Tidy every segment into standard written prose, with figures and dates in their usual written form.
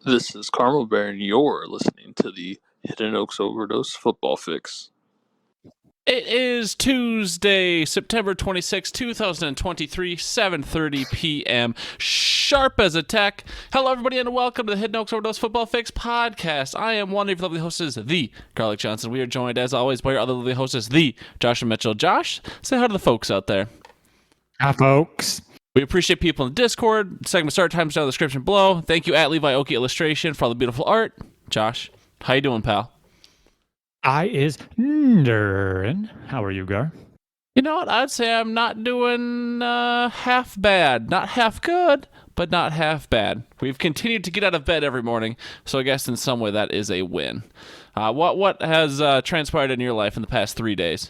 This is Carmel Bear, and you're listening to the Hidden Oaks Overdose Football Fix. It is Tuesday, September 26, 2023, 7:30 p.m. Sharp as a tack. Hello, everybody, and welcome to the Hidden Oaks Overdose Football Fix podcast. I am one of your lovely hosts, the Garlic Johnson. We are joined, as always, by your other lovely hosts, the Josh Mitchell. Josh, say hi to the folks out there. Hi, folks. We appreciate people in the Discord. Segment start times down in the description below. Thank you at Levi Oki Illustration for all the beautiful art. Josh, how you doing, pal? I is Nerdin. How are you, Gar? You know what? I'd say I'm not doing half bad. Not half good, but not half bad. We've continued to get out of bed every morning, so I guess in some way that is a win. What has transpired in your life in the past 3 days?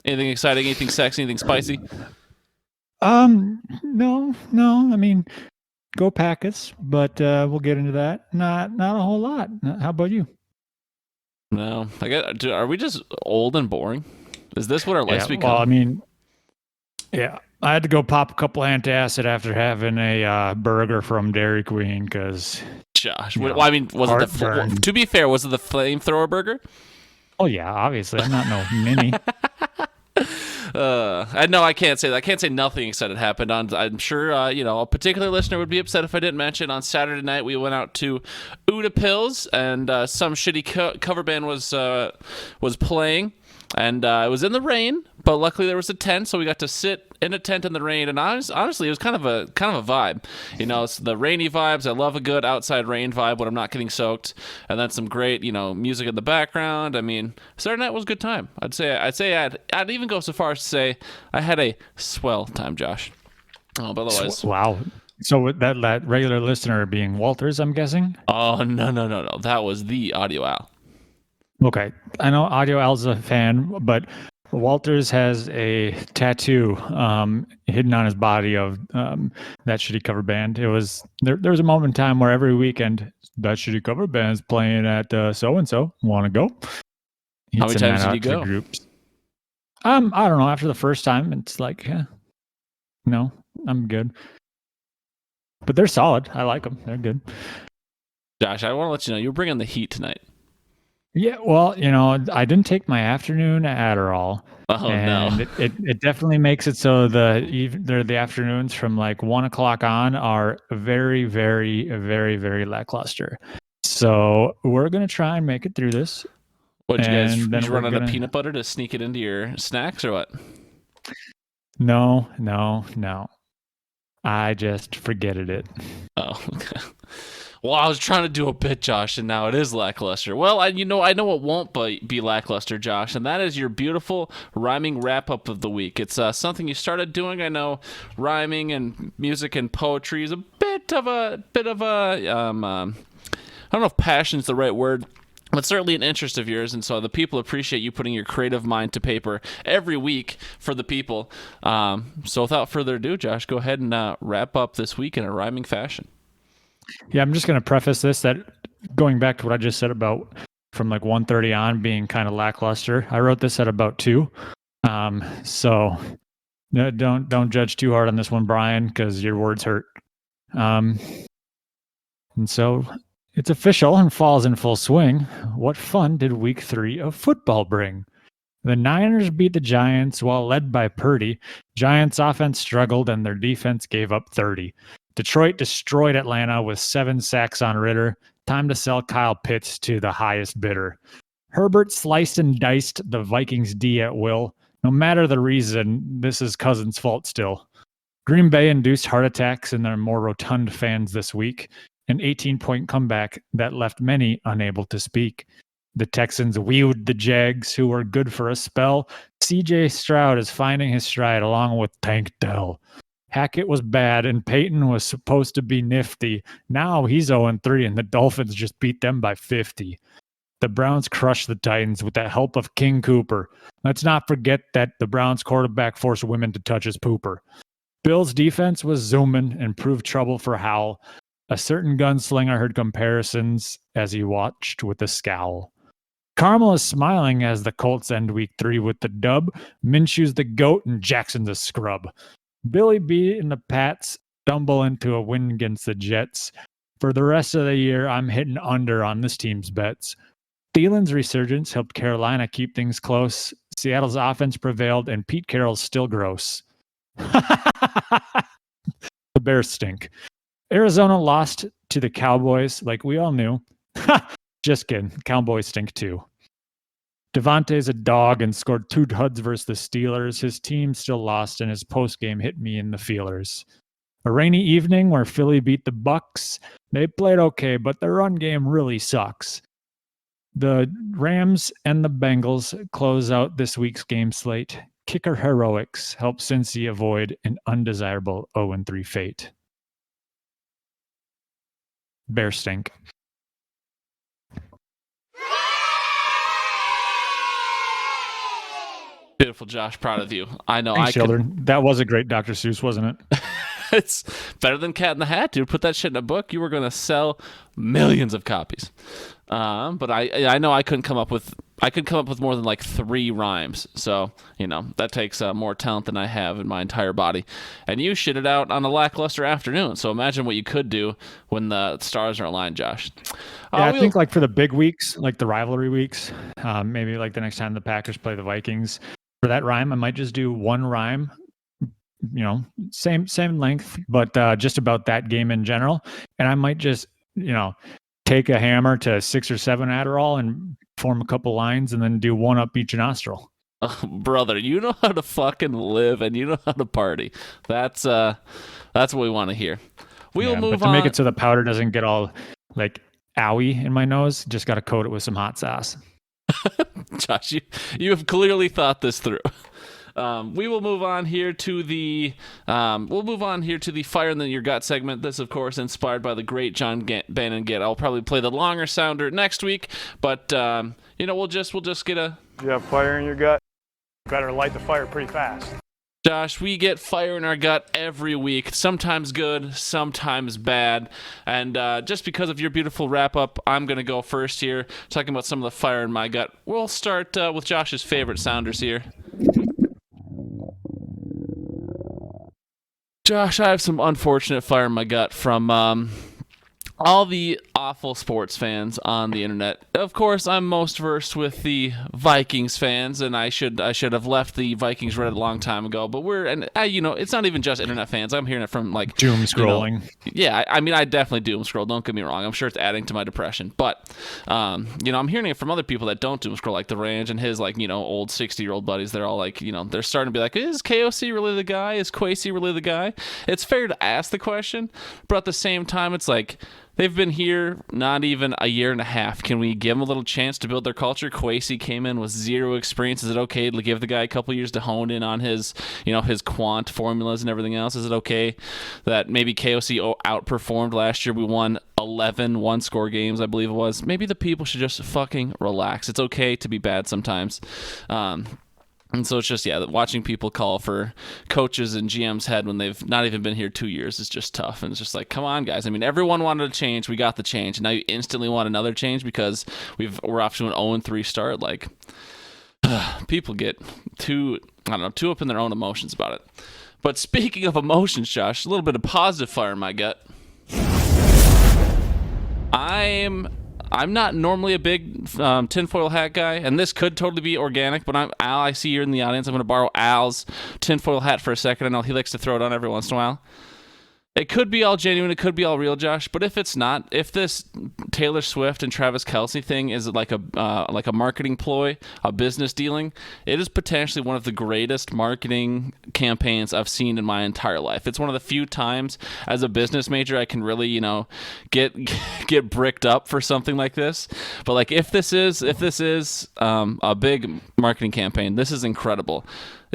Anything exciting? Anything sexy? Anything spicy? No. I mean, go Packers, but we'll get into that. Not a whole lot. How about you? No. Are we just old and boring? Is this what our life's become? Well, I mean, yeah. I had to go pop a couple antacid after having a burger from Dairy Queen because. Josh, well, I mean, was it to be fair, was it the flamethrower burger? Oh yeah, obviously. I'm not no mini. I can't say that. I can't say nothing exciting happened. I'm sure, a particular listener would be upset if I didn't mention on Saturday night we went out to Uda Pills and some shitty cover band was playing, and it was in the rain, but luckily there was a tent, so we got to sit in a tent in the rain, and honestly, it was kind of a vibe. You know, it's the rainy vibes. I love a good outside rain vibe when I'm not getting soaked, and then some great, music in the background. I mean, Saturday night was a good time. I'd say I'd even go so far as to say I had a swell time, Josh. Oh, but otherwise, wow. So that regular listener being Walters, I'm guessing. Oh no, that was the Audio Al. Okay, I know Audio Al's a fan, but Walters has a tattoo hidden on his body of that shitty cover band. It was there was a moment in time where every weekend that shitty cover band's playing at so and so. Want to go? How many times did you go? Groups. I don't know. After the first time, it's like, no, I'm good. But they're solid. I like them. They're good. Josh, I want to let you know you're bringing the heat tonight. Yeah, well, I didn't take my afternoon Adderall. Oh, and no. It definitely makes it so the afternoons from like 1 o'clock on are very, very, very, very lackluster. So we're going to try and make it through this. What, did you guys run out of peanut butter to sneak it into your snacks or what? No. I just forgetted it. Oh, okay. Well, I was trying to do a bit, Josh, and now it is lackluster. Well, I know it won't be lackluster, Josh, and that is your beautiful rhyming wrap-up of the week. It's something you started doing. I know rhyming and music and poetry is a bit of a I don't know if passion's the right word, but certainly an interest of yours, and so the people appreciate you putting your creative mind to paper every week for the people. So without further ado, Josh, go ahead and wrap up this week in a rhyming fashion. Yeah, I'm just going to preface this that going back to what I just said about from like 1:30 on being kind of lackluster. I wrote this at about 2. So no, don't judge too hard on this one, Brian, because your words hurt. And so it's official and falls in full swing. What fun did week 3 of football bring? The Niners beat the Giants while led by Purdy. Giants offense struggled and their defense gave up 30. Detroit destroyed Atlanta with 7 sacks on Ritter. Time to sell Kyle Pitts to the highest bidder. Herbert sliced and diced the Vikings D at will. No matter the reason, this is Cousins' fault still. Green Bay induced heart attacks in their more rotund fans this week. An 18-point comeback that left many unable to speak. The Texans wheeled the Jags, who were good for a spell. C.J. Stroud is finding his stride along with Tank Dell. Hackett was bad, and Peyton was supposed to be nifty. Now he's 0-3, and the Dolphins just beat them by 50. The Browns crushed the Titans with the help of King Cooper. Let's not forget that the Browns quarterback forced women to touch his pooper. Bills' defense was zooming and proved trouble for Howell. A certain gunslinger heard comparisons as he watched with a scowl. Carmel is smiling as the Colts end week 3 with the dub. Minshew's the GOAT, and Jackson's a scrub. Billy B and the Pats stumble into a win against the Jets. For the rest of the year, I'm hitting under on this team's bets. Thielen's resurgence helped Carolina keep things close. Seattle's offense prevailed, and Pete Carroll's still gross. The Bears stink. Arizona lost to the Cowboys, like we all knew. Just kidding. Cowboys stink too. Devontae's a dog and scored 2 duds versus the Steelers. His team still lost, and his postgame hit me in the feelers. A rainy evening where Philly beat the Bucks. They played okay, but their run game really sucks. The Rams and the Bengals close out this week's game slate. Kicker heroics help Cincy avoid an undesirable 0-3 fate. Bears stink. Beautiful, Josh. Proud of you. I know. Thanks, children. That was a great Dr. Seuss, wasn't it? It's better than Cat in the Hat, dude. Put that shit in a book. You were going to sell millions of copies. But I know I couldn't come up with more than like 3 rhymes. So, that takes more talent than I have in my entire body. And you shit it out on a lackluster afternoon. So imagine what you could do when the stars are aligned, Josh. Yeah, I think like for the big weeks, like the rivalry weeks, maybe like the next time the Packers play the Vikings, for that rhyme, I might just do 1 rhyme, same length, but just about that game in general. And I might just, take a hammer to 6 or 7 Adderall and form a couple lines and then do 1 up each nostril. Oh, brother, you know how to fucking live and you know how to party. That's what we want to hear. We'll move but to make it so the powder doesn't get all like owie in my nose, just got to coat it with some hot sauce. Josh, you have clearly thought this through. We will move on here to the Fire in Your Gut segment. This, of course, inspired by the great John Bannon Get. I'll probably play the longer sounder next week, but we'll just get a. You have fire in your gut. Better light the fire pretty fast. Josh, we get fire in our gut every week, sometimes good, sometimes bad. And just because of your beautiful wrap-up, I'm going to go first here, talking about some of the fire in my gut. We'll start with Josh's favorite sounders here. Josh, I have some unfortunate fire in my gut from all the awful sports fans on the internet. Of course, I'm most versed with the Vikings fans, and I should have left the Vikings Reddit a long time ago. But it's not even just internet fans. I'm hearing it from like doom scrolling. Yeah, I definitely doom scroll. Don't get me wrong. I'm sure it's adding to my depression. But I'm hearing it from other people that don't doom scroll, like the Range and his old 60-year-old buddies. They're all like, they're starting to be like, is KOC really the guy? Is Kwesi really the guy? It's fair to ask the question, but at the same time, it's like, they've been here not even a year and a half. Can we give them a little chance to build their culture? Kwesi came in with 0 experience. Is it okay to give the guy a couple years to hone in on his, his quant formulas and everything else? Is it okay that maybe KOC outperformed last year? We won 11 one-score games, I believe it was. Maybe the people should just fucking relax. It's okay to be bad sometimes. And so it's just, watching people call for coaches and GM's head when they've not even been here 2 years is just tough. And it's just like, come on, guys. I mean, everyone wanted a change. We got the change. And now you instantly want another change because we're off to an 0-3 start. Like, people get too up in their own emotions about it. But speaking of emotions, Josh, a little bit of positive fire in my gut. I'm not normally a big tinfoil hat guy, and this could totally be organic, but Al, I see you're in the audience. I'm going to borrow Al's tinfoil hat for a second. I know he likes to throw it on every once in a while. It could be all genuine. It could be all real, Josh. But if it's not, if this Taylor Swift and Travis Kelce thing is like a marketing ploy, a business dealing, it is potentially one of the greatest marketing campaigns I've seen in my entire life. It's one of the few times as a business major I can really, get bricked up for something like this. But like if this is a big marketing campaign, this is incredible.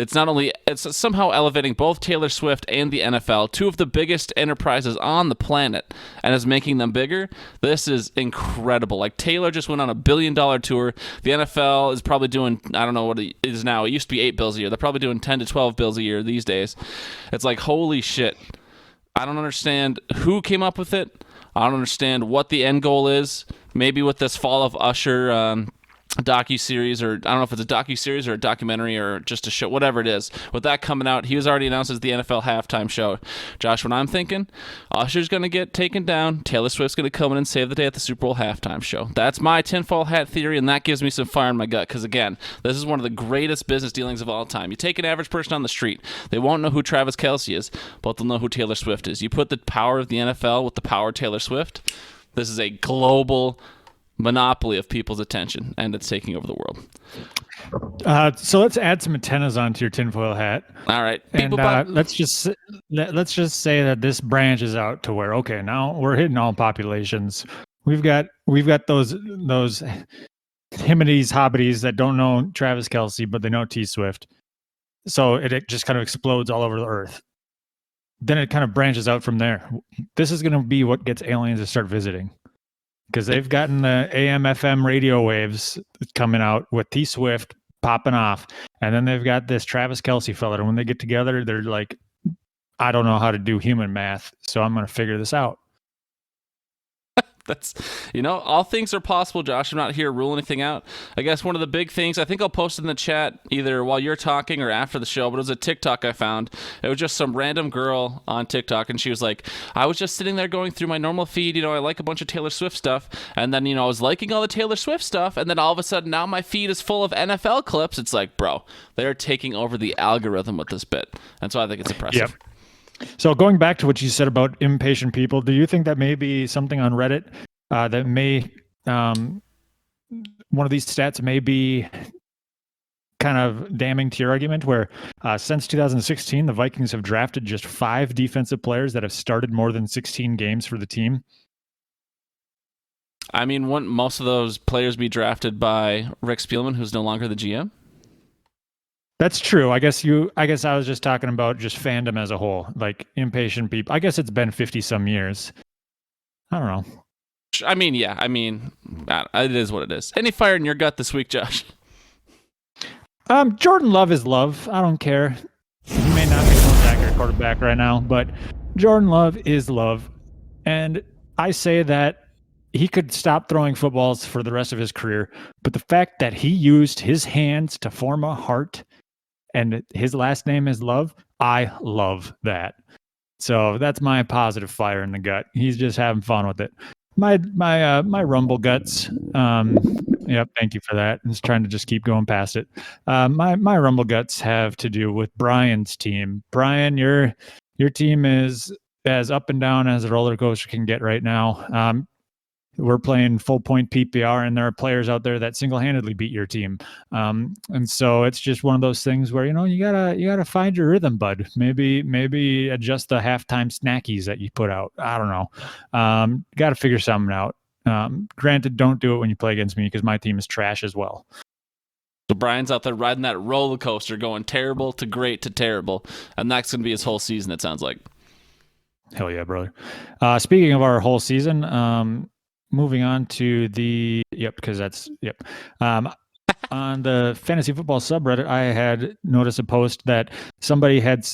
It's somehow elevating both Taylor Swift and the NFL, 2 of the biggest enterprises on the planet, and is making them bigger. This is incredible. Like, Taylor just went on $1 billion tour. The NFL is probably doing, I don't know what it is now. It used to be $8 billion a year. They're probably doing $10 to $12 billion a year these days. It's like, holy shit. I don't understand who came up with it. I don't understand what the end goal is. Maybe with this fall of Usher, docu-series, or I don't know if it's a docu-series or a documentary or just a show, whatever it is. With that coming out, he was already announced as the NFL halftime show. Josh, what I'm thinking, Usher's going to get taken down. Taylor Swift's going to come in and save the day at the Super Bowl halftime show. That's my tinfoil hat theory, and that gives me some fire in my gut because, again, this is one of the greatest business dealings of all time. You take an average person on the street, they won't know who Travis Kelce is, but they'll know who Taylor Swift is. You put the power of the NFL with the power of Taylor Swift, this is a global monopoly of people's attention, and it's taking over the world. So let's add some antennas onto your tinfoil hat. All right, and let's just say that this branches out to where, okay, now we're hitting all populations. We've got those himmities hobbities that don't know Travis Kelce, but they know T Swift. So it just kind of explodes all over the earth. Then it kind of branches out from there. This is going to be what gets aliens to start visiting. Because they've gotten the AM, FM radio waves coming out with T Swift popping off. And then they've got this Travis Kelce fella. And when they get together, they're like, I don't know how to do human math, so I'm going to figure this out. That's, all things are possible, Josh. I'm not here to rule anything out. I guess one of the big things, I think I'll post it in the chat either while you're talking or after the show, but it was a TikTok I found. It was just some random girl on TikTok, and she was like, I was just sitting there going through my normal feed. I like a bunch of Taylor Swift stuff, and then, I was liking all the Taylor Swift stuff, and then all of a sudden now my feed is full of NFL clips. It's like, bro, they're taking over the algorithm with this bit. And so I think it's impressive. Yep. So going back to what you said about impatient people, do you think that may be something on Reddit that may, one of these stats may be kind of damning to your argument where since 2016, the Vikings have drafted just 5 defensive players that have started more than 16 games for the team? I mean, wouldn't most of those players be drafted by Rick Spielman, who's no longer the GM? That's true. I guess I was just talking about just fandom as a whole, like impatient people. I guess it's been 50 some years. I don't know. I mean, yeah. It is what it is. Any fire in your gut this week, Josh? Jordan Love is love. I don't care. He may not be the most accurate quarterback right now, but Jordan Love is love. And I say that he could stop throwing footballs for the rest of his career, but the fact that he used his hands to form a heart and his last name is Love, I love that. So that's my positive fire in the gut. He's just having fun with it. My rumble guts. Yep, thank you for that. I'm just trying to just keep going past it. My rumble guts have to do with Brian's team. Brian, your team is as up and down as a roller coaster can get right now. We're playing full point PPR, and there are players out there that single-handedly beat your team. And so it's just one of those things where, you gotta find your rhythm, bud. Maybe adjust the halftime snackies that you put out. I don't know. Got to figure something out. Granted, don't do it when you play against me because my team is trash as well. So Brian's out there riding that roller coaster, going terrible to great to terrible, and that's going to be his whole season, it sounds like. Hell yeah, brother. Speaking of our whole season, moving on to the on the fantasy football subreddit, I had noticed a post that somebody had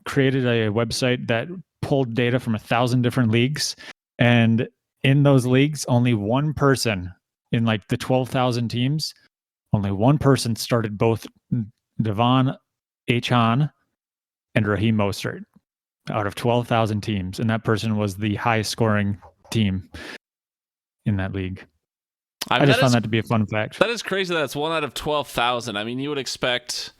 created a website that pulled data from 1,000 different leagues, and in those leagues, only one person in the 12,000 teams, only one person started both Devon Achane and Raheem Mostert out of 12,000 teams, and that person was the highest scoring team in that league. I just found that to be a fun fact. That is crazy that it's 1 out of 12,000. I mean, you wouldn't expect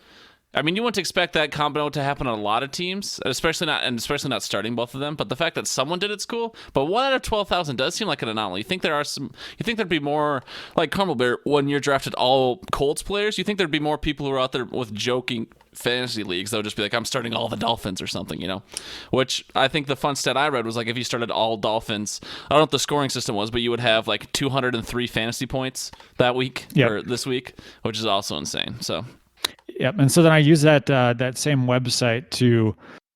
that combo to happen on a lot of teams, especially not starting both of them. But the fact that someone did it's cool. But 1 out of 12,000 does seem like an anomaly. You think there'd be more like Carmel Bear when you're drafted all Colts players? You think there'd be more people who are out there with joking fantasy leagues that would just be like, I'm starting all the Dolphins or something, Which I think the fun stat I read was if you started all Dolphins, I don't know what the scoring system was, but you would have 203 fantasy points that week or this week, which is also insane. So. Yep, and so then I use that same website to,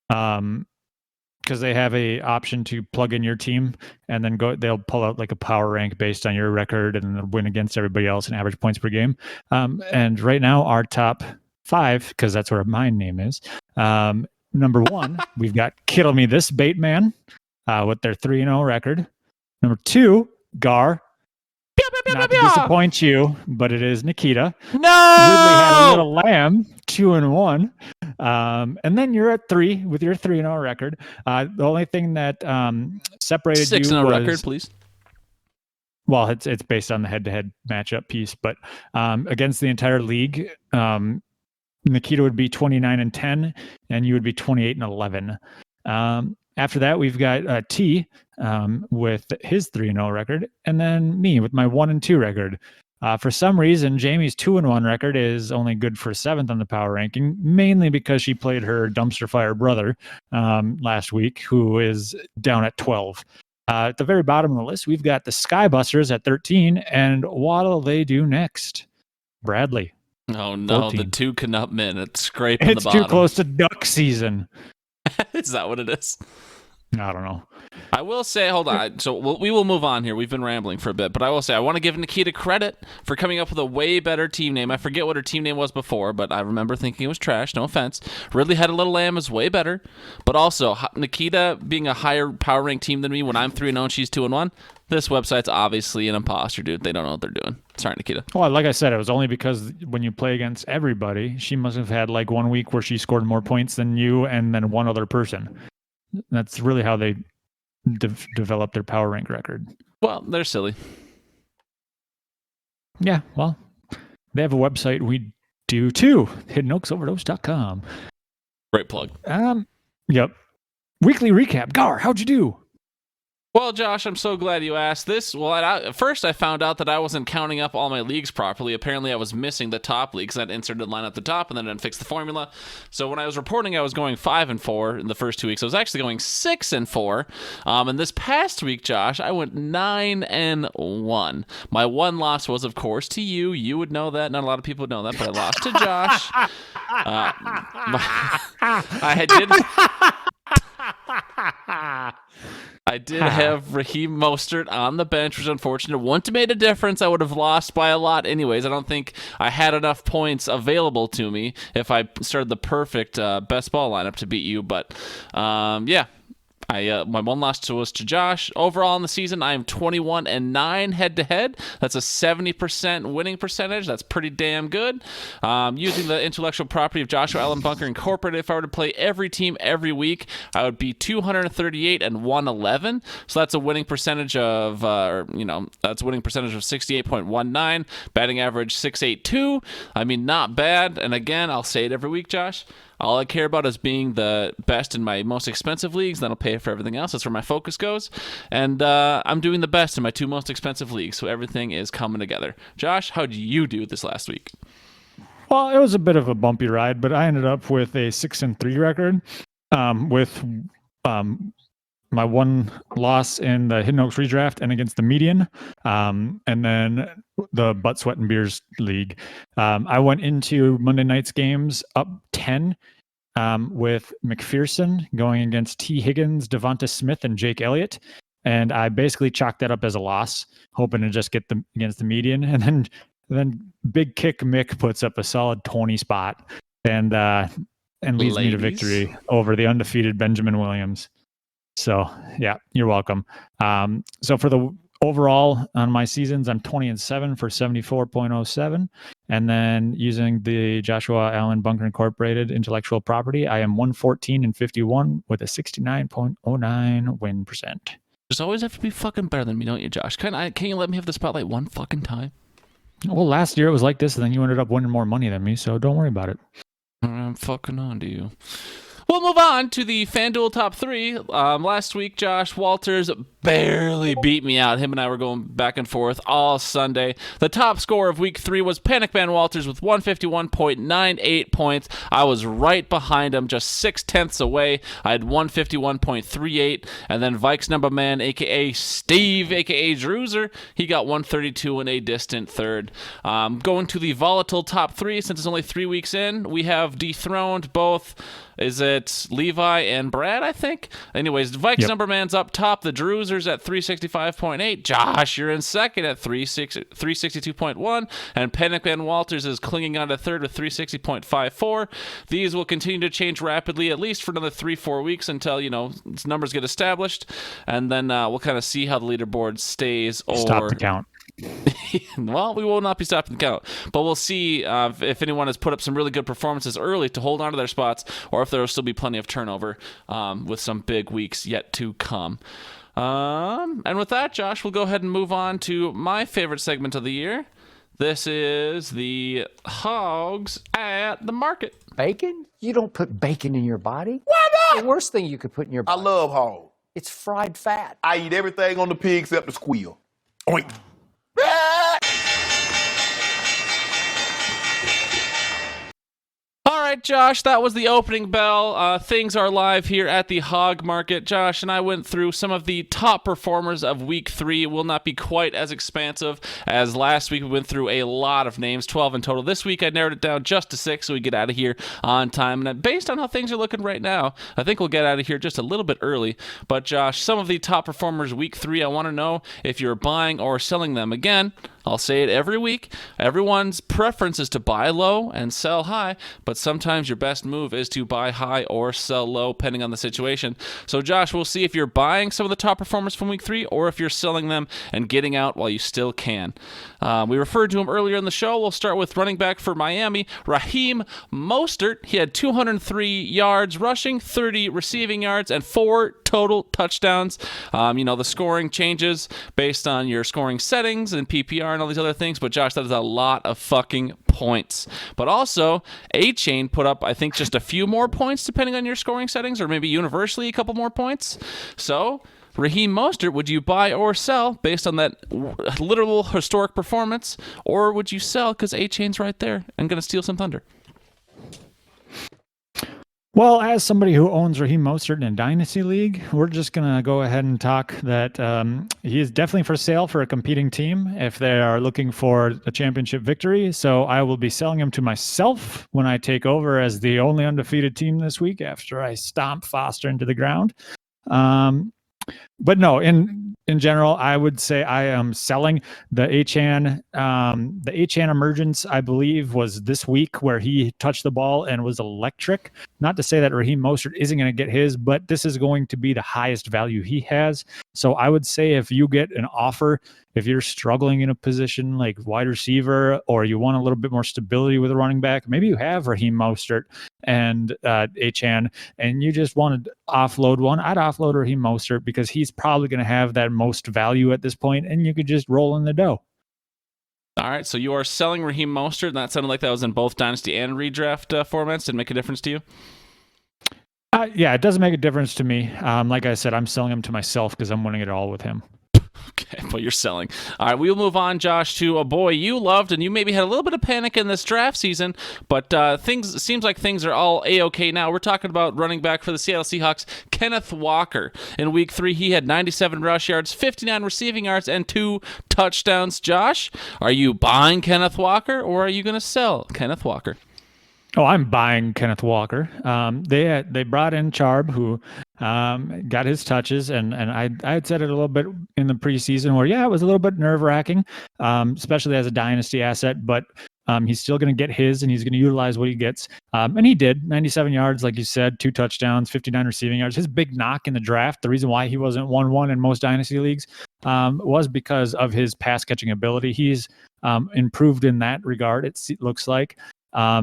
because they have a option to plug in your team, and then they'll pull out a power rank based on your record, and then win against everybody else in average points per game. And right now our top 5, because that's where my name is. Number 1, we've got Kittle Me This Bait Man, with their 3-0 record. Number 2, Gar. Pew, pew, Not to disappoint you, but it is Nikita. No! Ridley had a little lamb, 2-1. And then you're at 3 with your 3-0 record. The only thing that separated 6-0 you was record, please. Well, it's based on the head-to-head matchup piece, but against the entire league, Nikita would be 29-10, and you would be 28-11. After that, we've got T with his 3-0 record, and then me with my 1-2 record. For some reason, Jamie's 2-1 record is only good for 7th on the power ranking, mainly because she played her dumpster fire brother last week, who is down at 12. At the very bottom of the list, we've got the Skybusters at 13, and what'll they do next? Bradley. Oh no, 14. the 2 Canup men. It's scraping It's the bottom. too close to duck season. Is that what it is? I don't know. I will say, hold on. So we will move on here. We've been rambling for a bit, but I will say I want to give Nikita credit for coming up with a way better team name. I forget what her team name was before, but I remember thinking it was trash. No offense. Ridley Had a Little Lamb is way better, but also Nikita being a higher power rank team than me when I'm 3-0 and she's 2-1. This website's obviously an imposter, dude. They don't know what they're doing. Sorry, Nikita. Well, like I said, it was only because when you play against everybody, she must have had like 1 week where she scored more points than you and then one other person. That's really how they develop their power rank record. Well, they're silly. Yeah, well, they have a website. We do too. HiddenOaksOverdose.com. Great plug. Yep. Weekly recap. Gar, how'd you do? Well, Josh, I'm so glad you asked this. Well, at first I found out that I wasn't counting up all my leagues properly. Apparently, I was missing the top leagues. I'd inserted the line at the top and then I'd fix the formula. So when I was reporting I was going 5-4 in the first 2 weeks, I was actually going 6-4. And this past week, Josh, I went 9-1. My one loss was, of course, to you. You would know that. Not a lot of people would know that, but I lost to Josh. I did have Raheem Mostert on the bench, which is unfortunate. Wouldn't have made a difference. I would have lost by a lot anyways. I don't think I had enough points available to me if I started the perfect best ball lineup to beat you. But, yeah. My one loss was to Josh. Overall in the season, I am 21-9 head-to-head. That's a 70% winning percentage. That's pretty damn good. Using the intellectual property of Joshua Allen Bunker Incorporated, if I were to play every team every week, I would be 238-111. So that's a winning percentage of, that's a winning percentage of 68.19. Batting average 682. I mean, not bad. And again, I'll say it every week, Josh. All I care about is being the best in my most expensive leagues. Then I'll pay for everything else. That's where my focus goes. And I'm doing the best in my 2 most expensive leagues. So everything is coming together. Josh, how did you do this last week? Well, it was a bit of a bumpy ride, but I ended up with a 6-3 record with my one loss in the Hidden Oaks redraft and against the median. And then the Butt Sweat and Beers League. I went into Monday night's games up 10 with McPherson going against T. Higgins, Devonta Smith, and Jake Elliott. And I basically chalked that up as a loss, hoping to just get them against the median. And then Big Kick Mick puts up a solid 20 spot and leads me to victory over the undefeated Benjamin Williams. So, yeah, you're welcome. So for the overall on my seasons, I'm 20-7 for 74.07. And then using the Joshua Allen Bunker Incorporated intellectual property, I am 114-51 with a 69.09 win percent. Just always have to be fucking better than me, don't you, Josh? Can you let me have the spotlight one fucking time? Well, last year it was like this, and then you ended up winning more money than me, so don't worry about it. I'm fucking on to you. We'll move on to the FanDuel top 3. Last week, Josh Walters barely beat me out. Him and I were going back and forth all Sunday. The top score of week 3 was Panic Man Walters with 151.98 points. I was right behind him, just 0.6 away. I had 151.38. And then Vikes Number Man, a.k.a. Steve, a.k.a. Druser, he got 132 in a distant third. Going to the volatile top 3, since it's only 3 weeks in, we have dethroned both... Is it Levi and Brad, I think? Anyways, Vikes Number Man's up top. The Drusers at 365.8. Josh, you're in second at 362.1. And Panic Man Walters is clinging on to third with 360.54. These will continue to change rapidly, at least for another 3-4 weeks until, numbers get established. And then we'll kind of see how the leaderboard stays. Stop the count. Well, we will not be stopping the count, but we'll see if anyone has put up some really good performances early to hold on to their spots, or if there will still be plenty of turnover with some big weeks yet to come. And with that, Josh, we'll go ahead and move on to my favorite segment of the year. This is the HAWGs at the market. Bacon? You don't put bacon in your body. Why not? The worst thing you could put in your I body. love hog. It's fried fat. I eat everything on the pig except the squeal. Oink. All right, Josh, that was the opening bell. Things are live here at the HAWG Market. Josh and I went through some of the top performers of Week 3. It will not be quite as expansive as last week. We went through a lot of names, 12 in total. This week, I narrowed it down just to 6 so we get out of here on time. And based on how things are looking right now, I think we'll get out of here just a little bit early. But, Josh, some of the top performers Week 3, I want to know if you're buying or selling them. Again, I'll say it every week. Everyone's preference is to buy low and sell high, but sometimes your best move is to buy high or sell low, depending on the situation. So, Josh, we'll see if you're buying some of the top performers from Week 3 or if you're selling them and getting out while you still can. We referred to him earlier in the show. We'll start with running back for Miami, Raheem Mostert. He had 203 yards rushing, 30 receiving yards, and 4 total touchdowns. The scoring changes based on your scoring settings and PPR and all these other things, but Josh, that is a lot of fucking points. But also, A-Chain put up, I think, just a few more points depending on your scoring settings, or maybe universally a couple more points. So, Raheem Mostert, would you buy or sell based on that literal historic performance, or would you sell because A-Chain's right there and going to steal some thunder? Well, as somebody who owns Raheem Mostert in a Dynasty League, we're just going to go ahead and talk that he is definitely for sale for a competing team if they are looking for a championship victory. So I will be selling him to myself when I take over as the only undefeated team this week after I stomp Foster into the ground. But no, in general, I would say I am selling the A-Chan. The A-Chan emergence, I believe, was this week where he touched the ball and was electric. Not to say that Raheem Mostert isn't going to get his, but this is going to be the highest value he has. So I would say if you get an offer, if you're struggling in a position like wide receiver, or you want a little bit more stability with a running back, maybe you have Raheem Mostert and A-Chan, and you just want to offload one, I'd offload Raheem Mostert because he's probably going to have that most value at this point, and you could just roll in the dough. All right, so you are selling Raheem Mostert, and that sounded like that was in both Dynasty and Redraft formats. Did it make a difference to you? Yeah, it doesn't make a difference to me. Like I said, I'm selling him to myself because I'm winning it all with him. Okay, but you're selling. All right, we'll move on, Josh, to a boy you loved, and you maybe had a little bit of panic in this draft season, but seems like things are all A-okay now. We're talking about running back for the Seattle Seahawks, Kenneth Walker. In Week 3, he had 97 rush yards, 59 receiving yards, and 2 touchdowns. Josh, are you buying Kenneth Walker, or are you going to sell Kenneth Walker? Oh, I'm buying Kenneth Walker. They brought in Charb, who got his touches, and I had said it a little bit in the preseason where, yeah, it was a little bit nerve-wracking, especially as a dynasty asset, but he's still going to get his, and he's going to utilize what he gets. And he did, 97 yards, like you said, 2 touchdowns, 59 receiving yards. His big knock in the draft, the reason why he wasn't 1-1 in most dynasty leagues, was because of his pass-catching ability. He's improved in that regard, it looks like.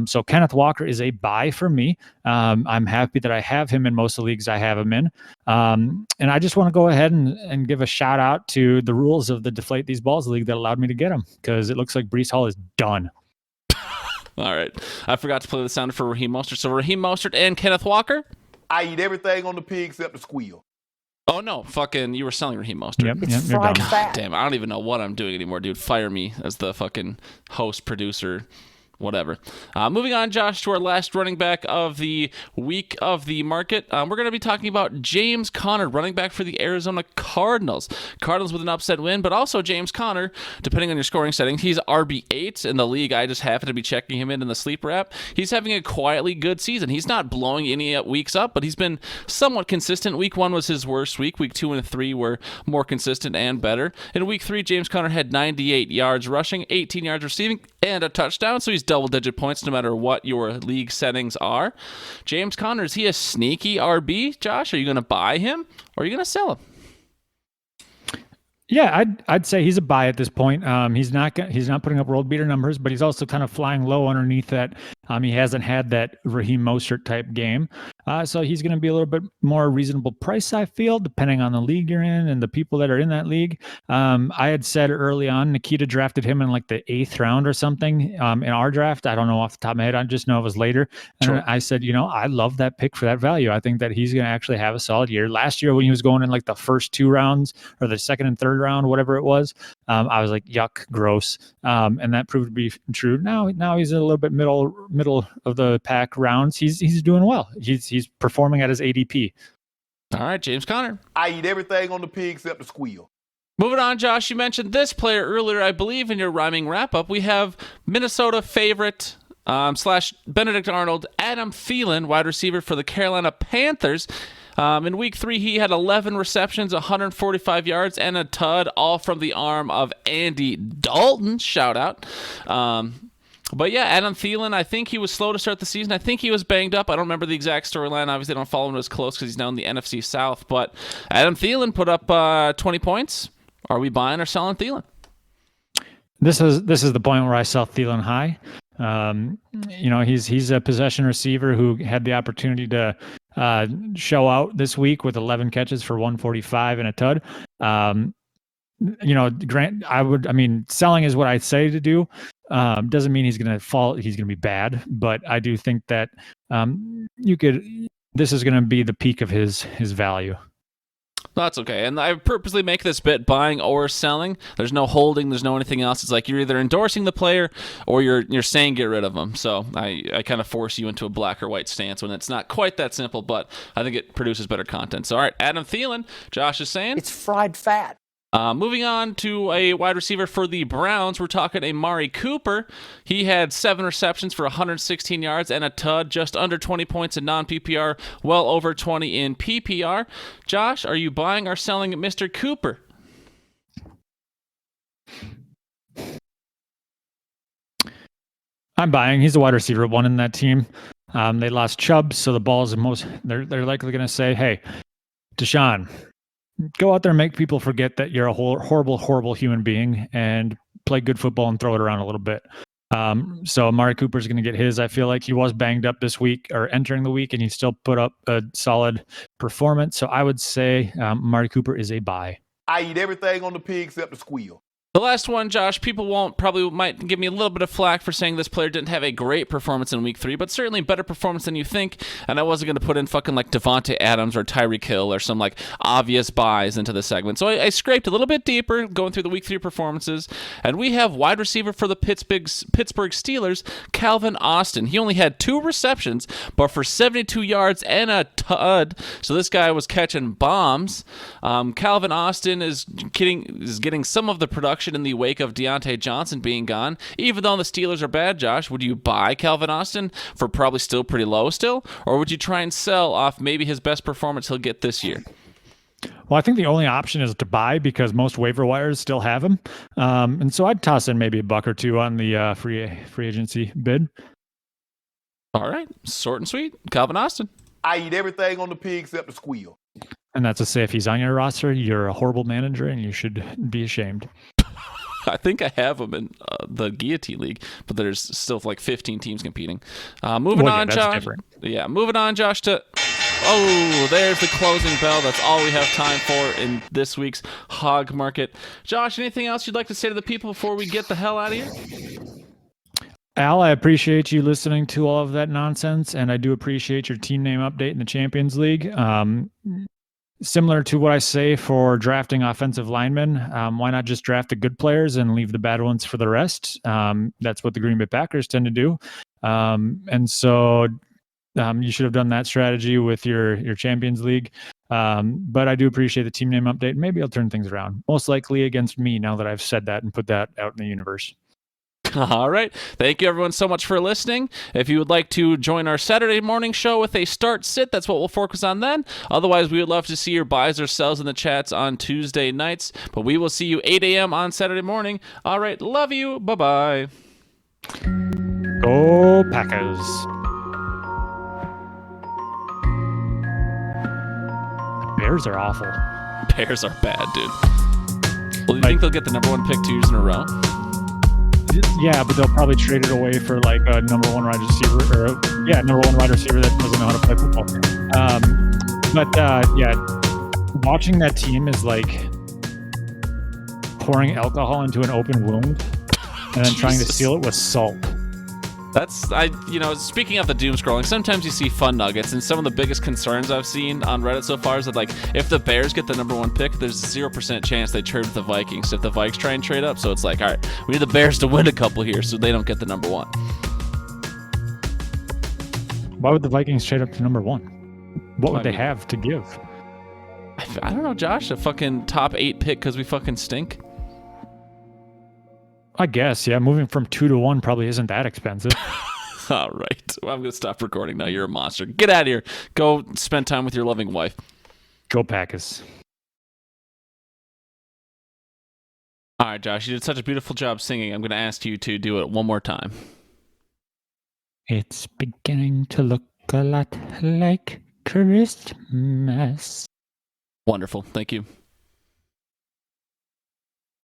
So Kenneth Walker is a buy for me. I'm happy that I have him in most of the leagues I have him in. And I just want to go ahead and give a shout out to the rules of the Deflate These Balls League that allowed me to get him, because it looks like Breece Hall is done. All right. I forgot to play the sound for Raheem Mostert. So Raheem Mostert and Kenneth Walker? I eat everything on the pig except the squeal. Oh, no. Fucking, you were selling Raheem Mostert. Yep, It's you're fried done. fat. Damn, I don't even know what I'm doing anymore, dude. Fire me as the fucking host, producer, whatever. Moving on, Josh, to our last running back of the week of the market. We're going to be talking about James Conner, running back for the Arizona Cardinals. Cardinals with an upset win, but also James Conner, depending on your scoring settings, he's RB8 in the league. I just happen to be checking him in the sleeper app. He's having a quietly good season. He's not blowing any weeks up, but he's been somewhat consistent. Week 1 was his worst week. Week 2 and 3 were more consistent and better. In Week 3, James Conner had 98 yards rushing, 18 yards receiving, and a touchdown, so he's double-digit points no matter what your league settings are. James Conner, is he a sneaky RB, Josh? Are you going to buy him, or are you going to sell him? Yeah, I'd say he's a buy at this point. He's not putting up world beater numbers, but he's also kind of flying low underneath that. He hasn't had that Raheem Mostert type game, so he's going to be a little bit more reasonable price, I feel, depending on the league you're in and the people that are in that league. I had said early on, Nikita drafted him in like the 8th round or something in our draft. I don't know off the top of my head. I just know it was later. And Sure. I said, I love that pick for that value. I think that he's going to actually have a solid year. Last year when he was going in like the first 2 rounds or the second and third round, whatever it was, I was like, yuck, gross. And that proved to be true. Now he's a little bit middle of the pack rounds. He's doing well. He's performing at his ADP. All right, James Conner. I eat everything on the pig except the squeal. Moving on, Josh, you mentioned this player earlier, I believe, in your rhyming wrap-up. We have Minnesota favorite / Benedict Arnold, Adam Thielen, wide receiver for the Carolina Panthers. In week 3, he had 11 receptions, 145 yards, and a tud, all from the arm of Andy Dalton. Shout out. But yeah, Adam Thielen, I think he was slow to start the season. I think he was banged up. I don't remember the exact storyline. Obviously, I don't follow him as close because he's now in the NFC South. But Adam Thielen put up 20 points. Are we buying or selling Thielen? This is the point where I sell Thielen high. He's a possession receiver who had the opportunity to show out this week with 11 catches for 145 and a tud. Selling is what I say to do. Doesn't mean he's going to fall. He's going to be bad, but I do think that this is going to be the peak of his value. That's okay. And I purposely make this bit buying or selling. There's no holding. There's no anything else. It's like you're either endorsing the player or you're saying get rid of them. So I kind of force you into a black or white stance when it's not quite that simple, but I think it produces better content. So, all right, Adam Thielen, Josh is saying. It's fried fat. Moving on to a wide receiver for the Browns, we're talking Amari Cooper. He had 7 receptions for 116 yards and a tud, just under 20 points in non-PPR, well over 20 in PPR. Josh, are you buying or selling Mr. Cooper? I'm buying. He's the wide receiver 1 in that team. They lost Chubb, so the balls they're likely going to say, hey, Deshaun, go out there and make people forget that you're a horrible, horrible human being and play good football and throw it around a little bit. So Amari Cooper's going to get his. I feel like he was banged up this week or entering the week, and he still put up a solid performance. So I would say Amari Cooper is a buy. I eat everything on the pig except the squeal. The last one, Josh, people might give me a little bit of flack for saying this player didn't have a great performance in week 3, but certainly better performance than you think. And I wasn't going to put in fucking like Devontae Adams or Tyreek Hill or some like obvious buys into the segment. So I scraped a little bit deeper going through the week 3 performances. And we have wide receiver for the Pittsburgh Steelers, Calvin Austin. He only had 2 receptions, but for 72 yards and a tud. So this guy was catching bombs. Calvin Austin is getting some of the production in the wake of Deontay Johnson being gone. Even though the Steelers are bad, Josh, would you buy Calvin Austin for probably still pretty low still? Or would you try and sell off maybe his best performance he'll get this year? Well, I think the only option is to buy because most waiver wires still have him. And so I'd toss in maybe a buck or two on the free agency bid. All right. Short and sweet. Calvin Austin. I eat everything on the pig except the squeal. And that's to say if he's on your roster, you're a horrible manager and you should be ashamed. I think I have him in the Guillotine League, but there's still like 15 teams competing. Moving on, Josh. Different. Yeah, moving on, Josh, to... Oh, there's the closing bell. That's all we have time for in this week's HAWG Market. Josh, anything else you'd like to say to the people before we get the hell out of here? Al, I appreciate you listening to all of that nonsense, and I do appreciate your team name update in the Champions League. Similar to what I say for drafting offensive linemen, why not just draft the good players and leave the bad ones for the rest? That's what the Green Bay Packers tend to do. And so you should have done that strategy with your Champions League. But I do appreciate the team name update. Maybe I'll turn things around. Most likely against me now that I've said that and put that out in the universe. All right. Thank you, everyone, so much for listening. If you would like to join our Saturday morning show with a start-sit, that's what we'll focus on then. Otherwise, we would love to see your buys or sells in the chats on Tuesday nights. But we will see you 8 a.m. on Saturday morning. All right. Love you. Bye-bye. Go Packers. The Bears are awful. Bears are bad, dude. Well, do you think they'll get the number 1 pick 2 years in a row? Yeah, but they'll probably trade it away for like a number 1 wide receiver, number 1 wide receiver that doesn't know how to play football. Watching that team is like pouring alcohol into an open wound and then trying to seal it with salt. Speaking of the doom scrolling, sometimes you see fun nuggets, and some of the biggest concerns I've seen on Reddit so far is that, like, if the Bears get the number 1 pick, there's a 0% chance they trade with the Vikings if the Vikes try and trade up. So it's like, all right, we need the Bears to win a couple here so they don't get the number 1. Why would the Vikings trade up to number 1? What would they have to give? I don't know, Josh. A fucking top 8 pick because we fucking stink? I guess, yeah. Moving from 2 to 1 probably isn't that expensive. All right. Well, I'm going to stop recording now. You're a monster. Get out of here. Go spend time with your loving wife. Go Packers. All right, Josh. You did such a beautiful job singing. I'm going to ask you to do it one more time. It's beginning to look a lot like Christmas. Wonderful. Thank you.